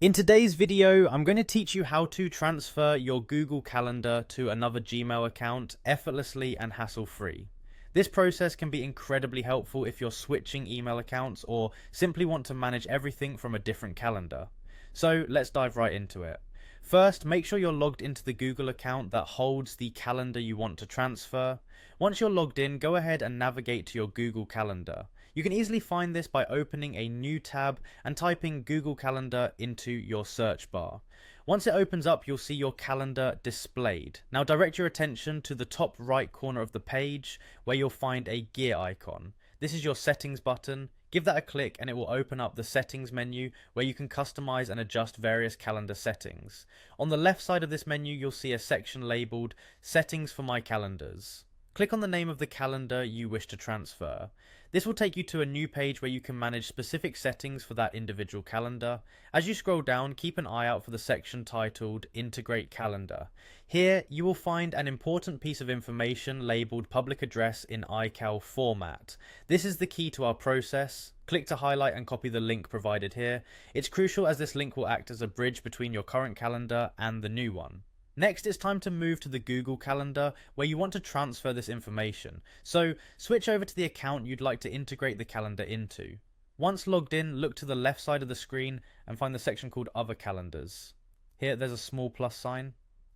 In today's video, I'm going to teach you how to transfer your Google Calendar to another Gmail account effortlessly and hassle-free. This process can be incredibly helpful if you're switching email accounts or simply want to manage everything from a different calendar. So let's dive right into it. First, make sure you're logged into the Google account that holds the calendar you want to transfer. Once you're logged in, go ahead and navigate to your Google Calendar. You can easily find this by opening a new tab and typing Google Calendar into your search bar. Once it opens up, you'll see your calendar displayed. Now direct your attention to the top right corner of the page where you'll find a gear icon. This is your settings button. Give that a click and it will open up the settings menu where you can customize and adjust various calendar settings. On the left side of this menu, you'll see a section labeled Settings for My Calendars. Click on the name of the calendar you wish to transfer. This will take you to a new page where you can manage specific settings for that individual calendar. As you scroll down, keep an eye out for the section titled Integrate Calendar. Here, you will find an important piece of information labeled Public Address in iCal format. This is the key to our process. Click to highlight and copy the link provided here. It's crucial as this link will act as a bridge between your current calendar and the new one. Next, it's time to move to the Google Calendar where you want to transfer this information. So switch over to the account you'd like to integrate the calendar into. Once logged in, look to the left side of the screen and find the section called Other Calendars. Here, there's a small plus sign.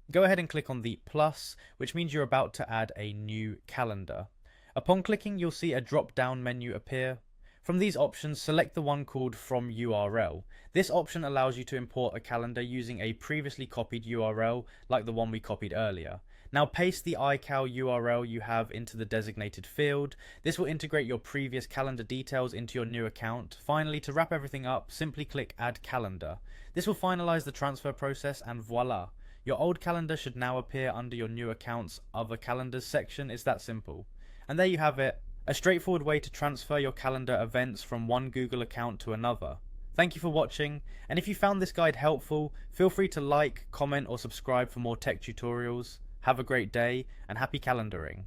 Go ahead and click on the plus, which means you're about to add a new calendar. Upon clicking, you'll see a drop-down menu appear. From these options, select the one called From URL. This option allows you to import a calendar using a previously copied URL like the one we copied earlier. Now paste the iCal URL you have into the designated field. This will integrate your previous calendar details into your new account. Finally, to wrap everything up, simply click Add Calendar. This will finalize the transfer process and voila! Your old calendar should now appear under your new account's Other Calendars section. It's that simple. And there you have it. A straightforward way to transfer your calendar events from one Google account to another. Thank you for watching, and if you found this guide helpful, feel free to like, comment or subscribe for more tech tutorials. Have a great day, and happy calendaring.